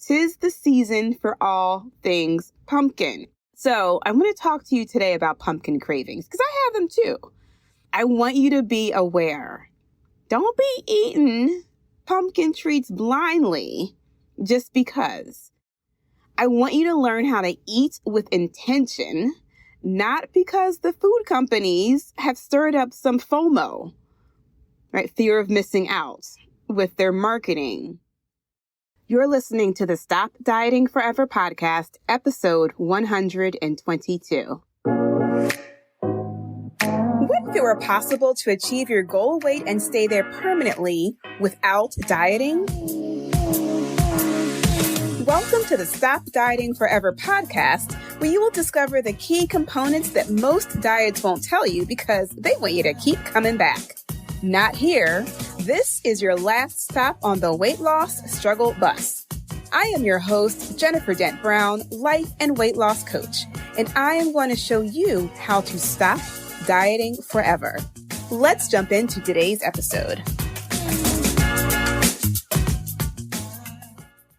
'Tis the season for all things pumpkin. So I want to talk to you today about pumpkin cravings because I have them too. I want you to be aware. Don't be eating pumpkin treats blindly just because. I want you to learn how to eat with intention, not because the food companies have stirred up some FOMO, right? Fear of missing out with their marketing. You're listening to the Stop Dieting Forever podcast, episode 122. What if it were possible to achieve your goal weight and stay there permanently without dieting? Welcome to the Stop Dieting Forever podcast, where you will discover the key components that most diets won't tell you because they want you to keep coming back. Not here. This is your last stop on the weight loss struggle bus. I am your host, Jennifer Dent Brown, life and weight loss coach, and I am going to show you how to stop dieting forever. Let's jump into today's episode.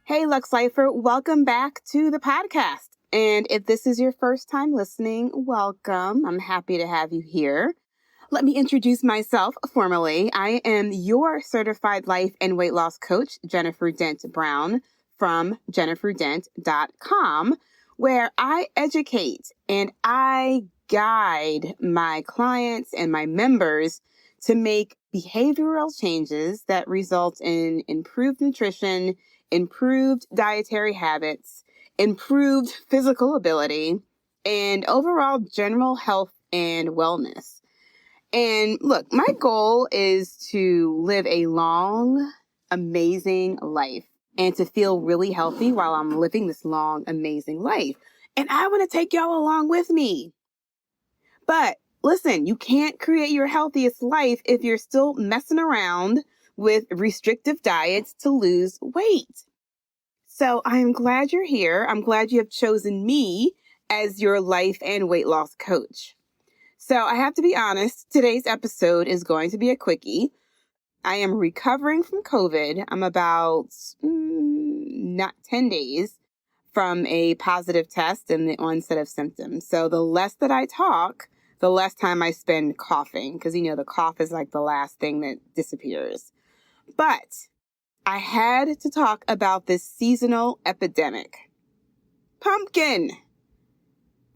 Hey, Lux Lifer, welcome back to the podcast. And if this is your first time listening, welcome. I'm happy to have you here. Let me introduce myself formally. I am your certified life and weight loss coach, Jennifer Dent Brown, from jenniferdent.com, where I educate and I guide my clients and my members to make behavioral changes that result in improved nutrition, improved dietary habits, improved physical ability, and overall general health and wellness. And look, my goal is to live a long, amazing life and to feel really healthy while I'm living this long, amazing life. And I want to take y'all along with me. But listen, you can't create your healthiest life if you're still messing around with restrictive diets to lose weight. So I'm glad you're here. I'm glad you have chosen me as your life and weight loss coach. So I have to be honest, today's episode is going to be a quickie. I am recovering from COVID. I'm about not 10 days from a positive test and the onset of symptoms. So the less that I talk, the less time I spend coughing because, the cough is like the last thing that disappears. But I had to talk about this seasonal epidemic. Pumpkin.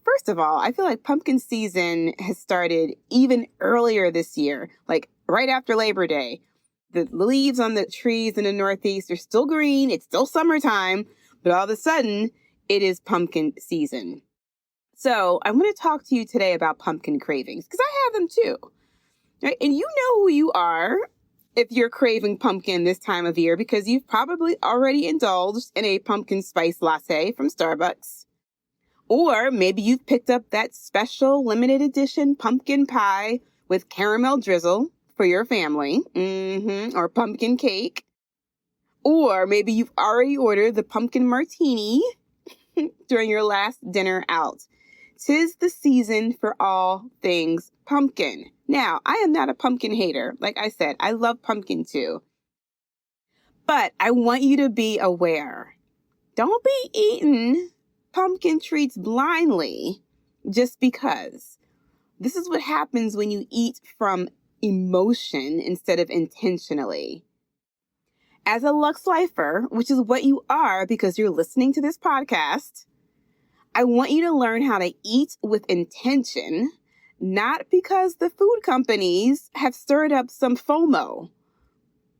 First of all, I feel like pumpkin season has started even earlier this year, like right after Labor Day. The leaves on the trees in the Northeast are still green. It's still summertime, but all of a sudden it is pumpkin season. So I'm going to talk to you today about pumpkin cravings because I have them too. Right? And you know who you are if you're craving pumpkin this time of year because you've probably already indulged in a pumpkin spice latte from Starbucks. Or maybe you've picked up that special limited edition pumpkin pie with caramel drizzle for your family, or pumpkin cake. Or maybe you've already ordered the pumpkin martini during your last dinner out. 'Tis the season for all things pumpkin. Now, I am not a pumpkin hater. Like I said, I love pumpkin too. But I want you to be aware. Don't be eating pumpkin treats blindly just because. This is what happens when you eat from emotion instead of intentionally. As a Lux Lifer, which is what you are because you're listening to this podcast, I want you to learn how to eat with intention, not because the food companies have stirred up some FOMO,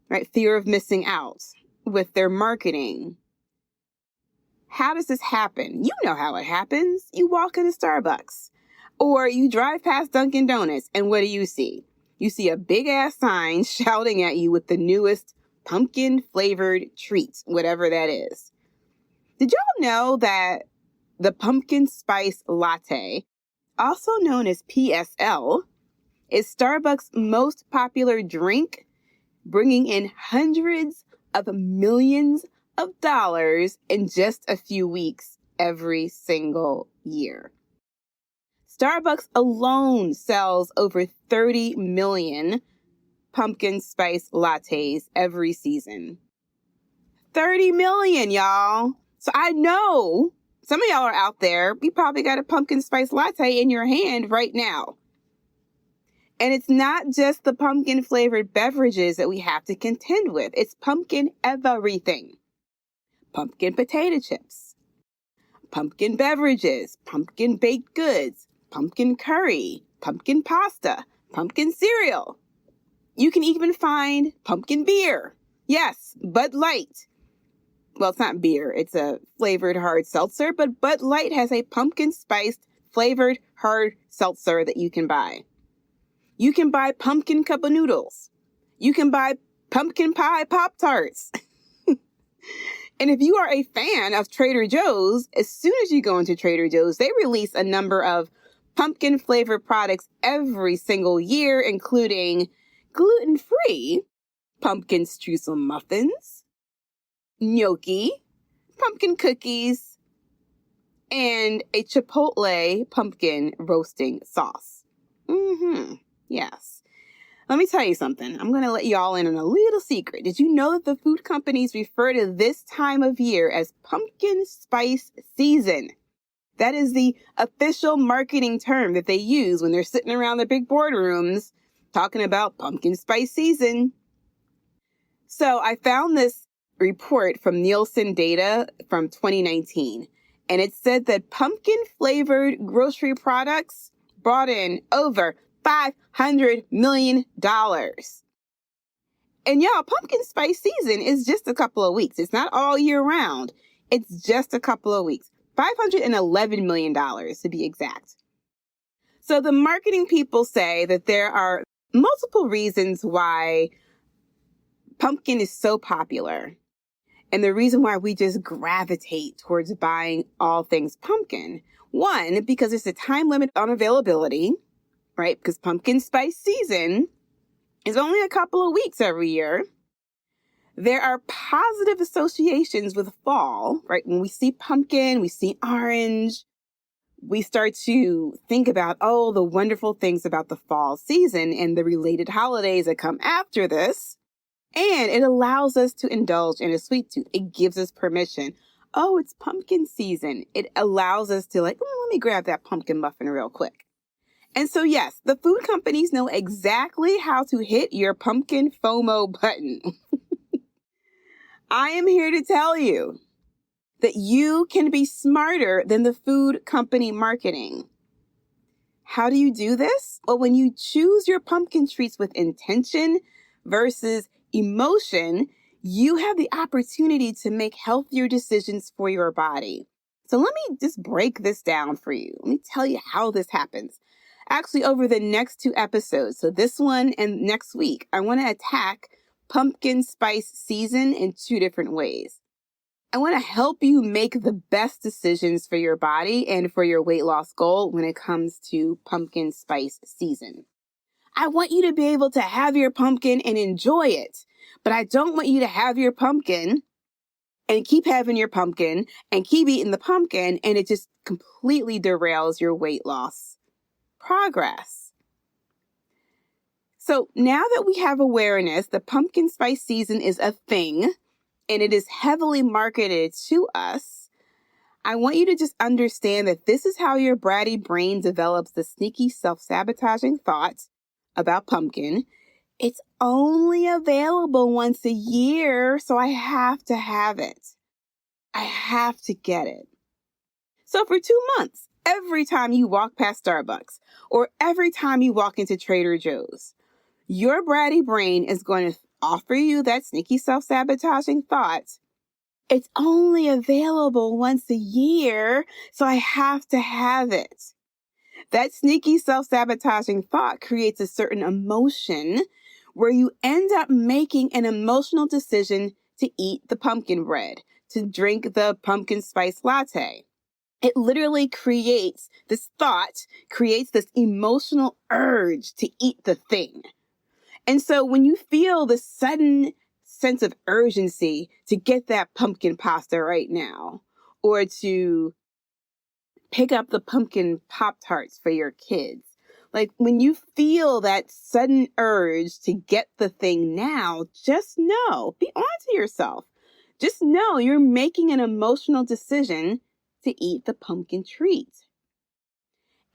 right? Fear of missing out with their marketing. How does this happen? You know how it happens. You walk into Starbucks or you drive past Dunkin' Donuts and what do you see? You see a big ass sign shouting at you with the newest pumpkin flavored treat, whatever that is. Did y'all know that the pumpkin spice latte, also known as PSL, is Starbucks' most popular drink, bringing in hundreds of millions of dollars in just a few weeks every single year. Starbucks alone sells over 30 million pumpkin spice lattes every season. 30 million, y'all. So I know some of y'all are out there. You probably got a pumpkin spice latte in your hand right now. And it's not just the pumpkin flavored beverages that we have to contend with. It's pumpkin everything. Pumpkin potato chips, pumpkin beverages, pumpkin baked goods, pumpkin curry, pumpkin pasta, pumpkin cereal. You can even find pumpkin beer. Yes, Bud Light. Well, it's not beer. It's a flavored hard seltzer, but Bud Light has a pumpkin spiced flavored hard seltzer that you can buy. You can buy pumpkin cup of noodles. You can buy pumpkin pie Pop-Tarts. And if you are a fan of Trader Joe's, as soon as you go into Trader Joe's, they release a number of pumpkin flavored products every single year, including gluten-free pumpkin streusel muffins, gnocchi, pumpkin cookies, and a chipotle pumpkin roasting sauce. Yes. Let me tell you something. I'm going to let y'all in on a little secret. Did you know that the food companies refer to this time of year as pumpkin spice season? That is the official marketing term that they use when they're sitting around the big boardrooms talking about pumpkin spice season. So I found this report from Nielsen data from 2019, and it said that pumpkin flavored grocery products brought in over $500 million. And y'all, pumpkin spice season is just a couple of weeks. It's not all year round. It's just a couple of weeks. $511 million to be exact. So the marketing people say that there are multiple reasons why pumpkin is so popular. And the reason why we just gravitate towards buying all things pumpkin. One, because it's a time limit on availability. Right? Because pumpkin spice season is only a couple of weeks every year. There are positive associations with fall, right? When we see pumpkin, we see orange, we start to think about, oh, the wonderful things about the fall season and the related holidays that come after this. And it allows us to indulge in a sweet tooth. It gives us permission. Oh, it's pumpkin season. It allows us to let me grab that pumpkin muffin real quick. And so, yes, the food companies know exactly how to hit your pumpkin FOMO button. I am here to tell you that you can be smarter than the food company marketing. How do you do this? Well, when you choose your pumpkin treats with intention versus emotion, you have the opportunity to make healthier decisions for your body. So let me just break this down for you. Let me tell you how this happens. Actually, over the next 2 episodes, so this one and next week, I want to attack pumpkin spice season in 2 different ways. I want to help you make the best decisions for your body and for your weight loss goal when it comes to pumpkin spice season. I want you to be able to have your pumpkin and enjoy it, but I don't want you to have your pumpkin and keep having your pumpkin and keep eating the pumpkin, and it just completely derails your weight loss progress. So now that we have awareness, the pumpkin spice season is a thing and it is heavily marketed to us. I want you to just understand that this is how your bratty brain develops the sneaky self-sabotaging thought about pumpkin. It's only available once a year, so I have to have it. I have to get it. So for 2 months, every time you walk past Starbucks or every time you walk into Trader Joe's, your bratty brain is going to offer you that sneaky self-sabotaging thought. It's only available once a year, so I have to have it. That sneaky self-sabotaging thought creates a certain emotion where you end up making an emotional decision to eat the pumpkin bread, to drink the pumpkin spice latte. It literally creates this emotional urge to eat the thing. And so when you feel the sudden sense of urgency to get that pumpkin pasta right now, or to pick up the pumpkin Pop-Tarts for your kids, like when you feel that sudden urge to get the thing now, just know, be honest to yourself. just know you're making an emotional decision to eat the pumpkin treat.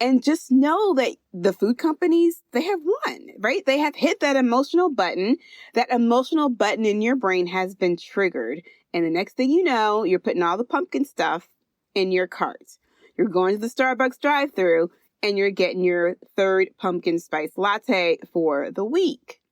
And just know that the food companies, they have won, right? They have hit that emotional button. That emotional button in your brain has been triggered. And the next thing you know, you're putting all the pumpkin stuff in your cart. You're going to the Starbucks drive-thru and you're getting your third pumpkin spice latte for the week.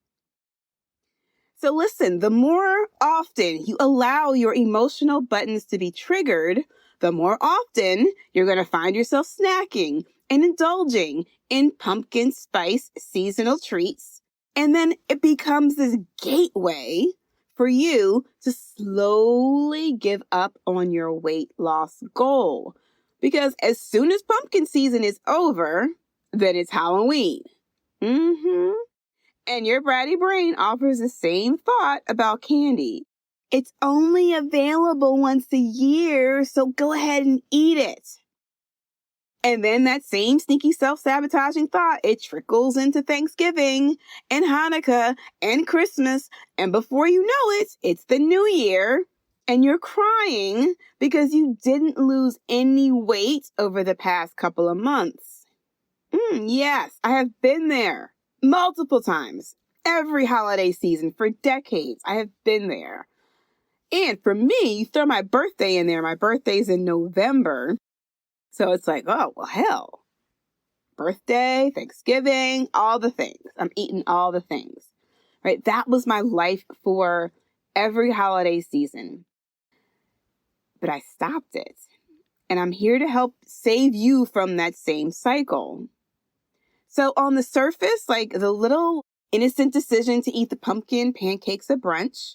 So listen, the more often you allow your emotional buttons to be triggered, the more often you're going to find yourself snacking and indulging in pumpkin spice seasonal treats. And then it becomes this gateway for you to slowly give up on your weight loss goal. Because as soon as pumpkin season is over, then it's Halloween. And your bratty brain offers the same thought about candy. It's only available once a year, so go ahead and eat it. And then that same sneaky self-sabotaging thought, it trickles into Thanksgiving and Hanukkah and Christmas. And before you know it, it's the new year and you're crying because you didn't lose any weight over the past couple of months. Yes, I have been there multiple times. Every holiday season for decades, I have been there. And for me, you throw my birthday in there. My birthday's in November. So it's like, oh, well, hell. Birthday, Thanksgiving, all the things. I'm eating all the things, right? That was my life for every holiday season. But I stopped it. And I'm here to help save you from that same cycle. So on the surface, like the little innocent decision to eat the pumpkin pancakes at brunch,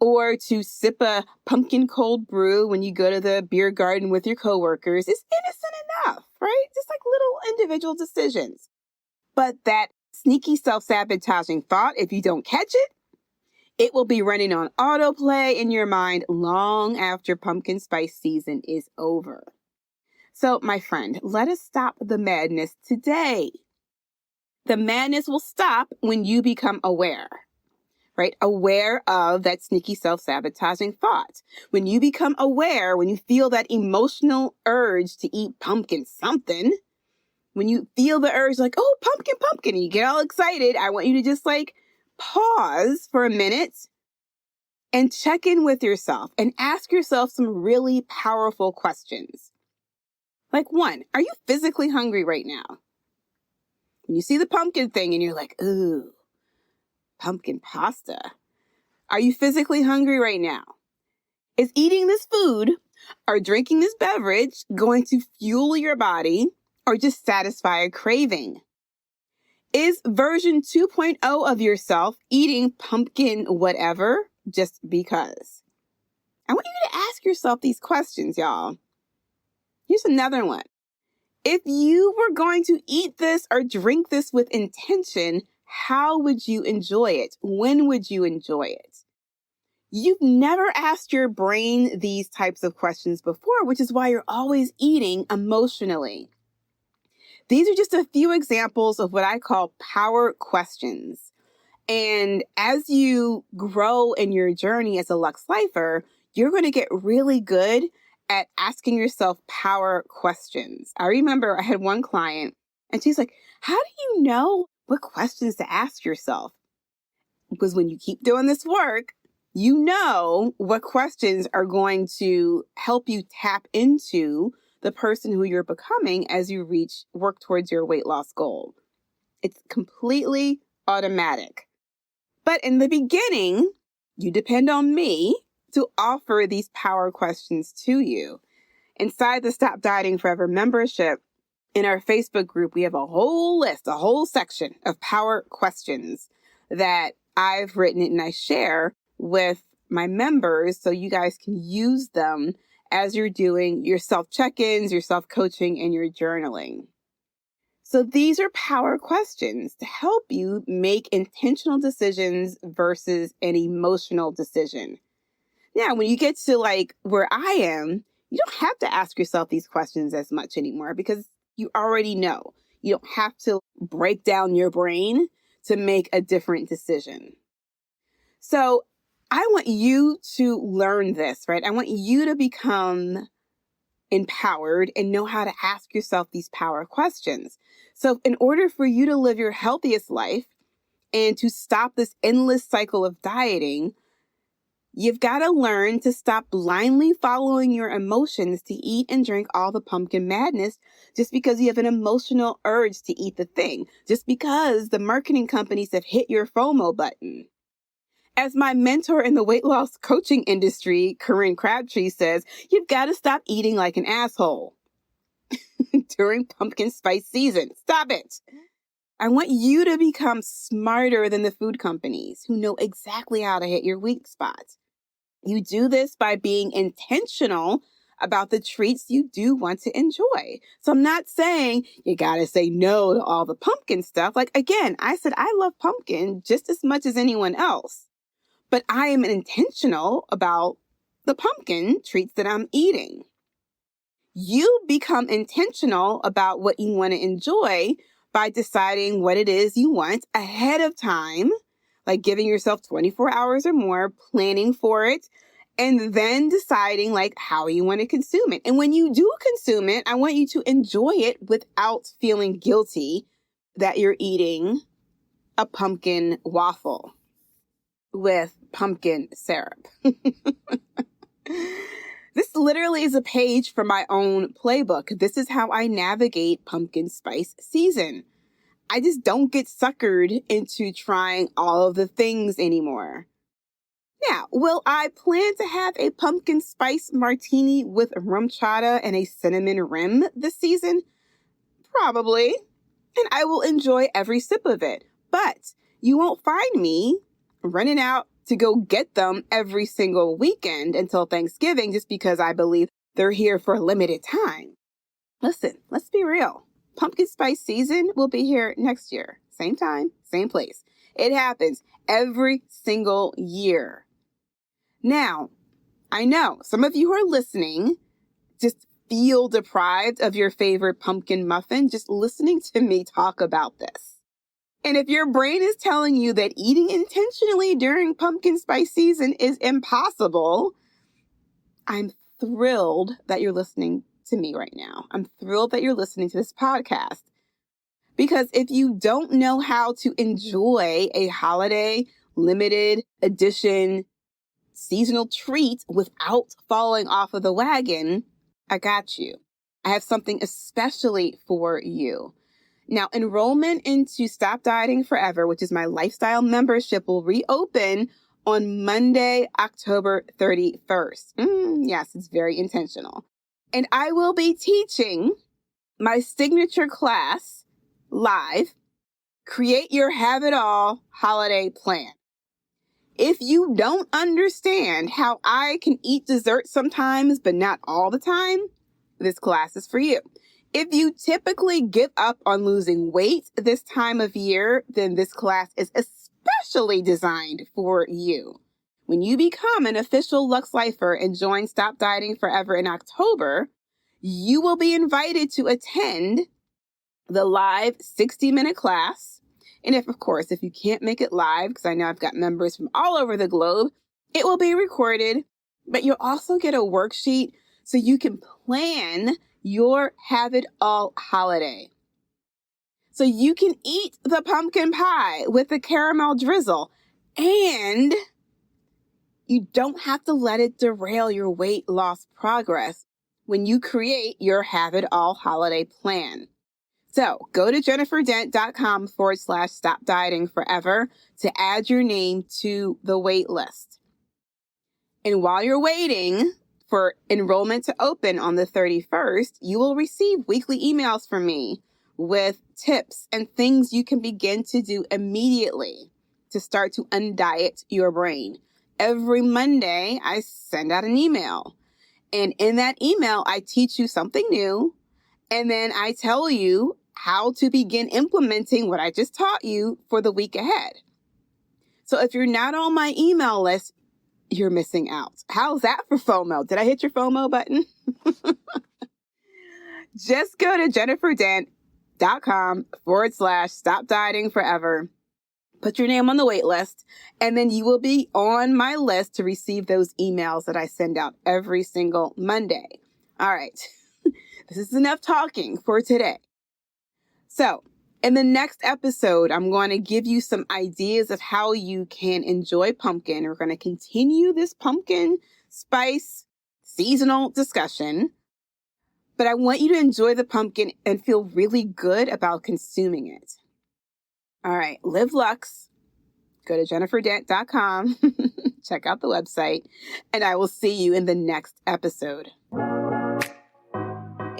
or to sip a pumpkin cold brew when you go to the beer garden with your coworkers is innocent enough, right? Just like little individual decisions. But that sneaky self-sabotaging thought, if you don't catch it, it will be running on autoplay in your mind long after pumpkin spice season is over. So, my friend, let us stop the madness today. The madness will stop when you become aware. Right? Aware of that sneaky self-sabotaging thought. When you become aware, when you feel that emotional urge to eat pumpkin something, when you feel the urge like, oh, pumpkin, and you get all excited, I want you to just like pause for a minute and check in with yourself and ask yourself some really powerful questions. Like one, are you physically hungry right now? When you see the pumpkin thing and you're like, ooh, pumpkin pasta. Are you physically hungry right now? Is eating this food or drinking this beverage going to fuel your body or just satisfy a craving? Is version 2.0 of yourself eating pumpkin whatever just because? I want you to ask yourself these questions, y'all. Here's another one. If you were going to eat this or drink this with intention, how would you enjoy it? When would you enjoy it? You've never asked your brain these types of questions before, which is why you're always eating emotionally. These are just a few examples of what I call power questions. And as you grow in your journey as a Lux Lifer, you're going to get really good at asking yourself power questions. I remember I had one client and she's like, how do you know what questions to ask yourself? Because when you keep doing this work, you know what questions are going to help you tap into the person who you're becoming as you work towards your weight loss goal. It's completely automatic. But in the beginning, you depend on me to offer these power questions to you. Inside the Stop Dieting Forever membership, in our Facebook group, we have a whole section of power questions that I've written and I share with my members so you guys can use them as you're doing your self-check-ins, your self-coaching, and your journaling. So these are power questions to help you make intentional decisions versus an emotional decision. Now, when you get to like where I am, you don't have to ask yourself these questions as much anymore because you already know. You don't have to break down your brain to make a different decision. So I want you to learn this, right? I want you to become empowered and know how to ask yourself these power questions. So in order for you to live your healthiest life and to stop this endless cycle of dieting, you've got to learn to stop blindly following your emotions to eat and drink all the pumpkin madness just because you have an emotional urge to eat the thing, just because the marketing companies have hit your FOMO button. As my mentor in the weight loss coaching industry, Corinne Crabtree, says, you've got to stop eating like an asshole during pumpkin spice season. Stop it. I want you to become smarter than the food companies who know exactly how to hit your weak spots. You do this by being intentional about the treats you do want to enjoy. So I'm not saying you got to say no to all the pumpkin stuff. Like, again, I said I love pumpkin just as much as anyone else. But I am intentional about the pumpkin treats that I'm eating. You become intentional about what you want to enjoy by deciding what it is you want ahead of time, like giving yourself 24 hours or more, planning for it, and then deciding like how you want to consume it. And when you do consume it, I want you to enjoy it without feeling guilty that you're eating a pumpkin waffle with pumpkin syrup. This literally is a page from my own playbook. This is how I navigate pumpkin spice season. I just don't get suckered into trying all of the things anymore. Now, will I plan to have a pumpkin spice martini with rum chata and a cinnamon rim this season? Probably. And I will enjoy every sip of it. But you won't find me running out to go get them every single weekend until Thanksgiving just because I believe they're here for a limited time. Listen, let's be real. Pumpkin spice season will be here next year. Same time, same place. It happens every single year. Now, I know some of you who are listening just feel deprived of your favorite pumpkin muffin just listening to me talk about this. And if your brain is telling you that eating intentionally during pumpkin spice season is impossible, I'm thrilled that you're listening to me right now. I'm thrilled that you're listening to this podcast. Because if you don't know how to enjoy a holiday, limited edition, seasonal treat without falling off of the wagon, I got you. I have something especially for you. Now, enrollment into Stop Dieting Forever, which is my lifestyle membership, will reopen on Monday, October 31st. Yes, it's very intentional. And I will be teaching my signature class live, Create Your Have It All Holiday Plan. If you don't understand how I can eat dessert sometimes, but not all the time, this class is for you. If you typically give up on losing weight this time of year, then this class is especially designed for you. When you become an official Lux Lifer and join Stop Dieting Forever in October, you will be invited to attend the live 60-minute class. And if you can't make it live, because I know I've got members from all over the globe, it will be recorded, but you'll also get a worksheet so you can plan your Have It All holiday. So you can eat the pumpkin pie with the caramel drizzle, and you don't have to let it derail your weight loss progress when you create your Have It All holiday plan. So go to jenniferdent.com/stop dieting forever to add your name to the wait list. And while you're waiting for enrollment to open on the 31st, you will receive weekly emails from me with tips and things you can begin to do immediately to start to undiet your brain. Every Monday, I send out an email. And in that email, I teach you something new. And then I tell you how to begin implementing what I just taught you for the week ahead. So if you're not on my email list, you're missing out. How's that for FOMO? Did I hit your FOMO button? Just go to jenniferdent.com/stop dieting forever put your name on the wait list, and then you will be on my list to receive those emails that I send out every single Monday. All right, this is enough talking for today. So in the next episode, I'm going to give you some ideas of how you can enjoy pumpkin. We're going to continue this pumpkin spice seasonal discussion, but I want you to enjoy the pumpkin and feel really good about consuming it. All right, live Lux. Go to jenniferdent.com, check out the website, and I will see you in the next episode.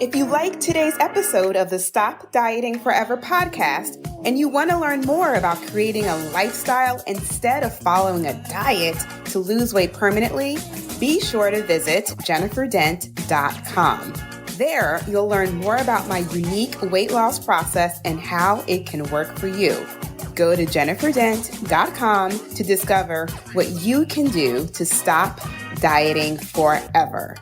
If you liked today's episode of the Stop Dieting Forever podcast and you want to learn more about creating a lifestyle instead of following a diet to lose weight permanently, be sure to visit jenniferdent.com. There, you'll learn more about my unique weight loss process and how it can work for you. Go to jenniferdent.com to discover what you can do to stop dieting forever.